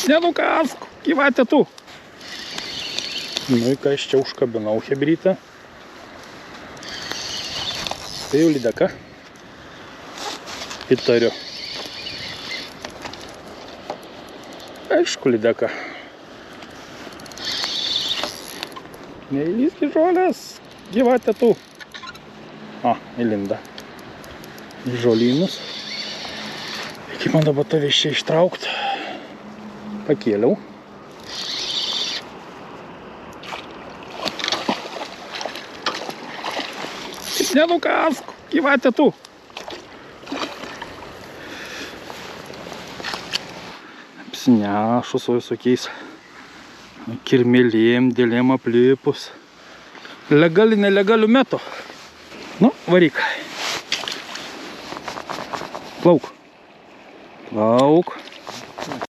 Nenukask, gyvatė tu. Nu, ką aš čia užkabinau hebrytą. Tai jau lydeka. Įtariu. Aišku, lydeka. Neįlysk į žolės, gyvatė tu. Įlinda. Į žolynus. Kaip man dabar tave iš čia ištraukt? Pakėliau. Nenukask, gyvatė tu. Apsinešus su visokiais kirmėlėm, dėlėm aplipus. Legali, nelegalių metų. Nu, varyk. Plauk. Plauk.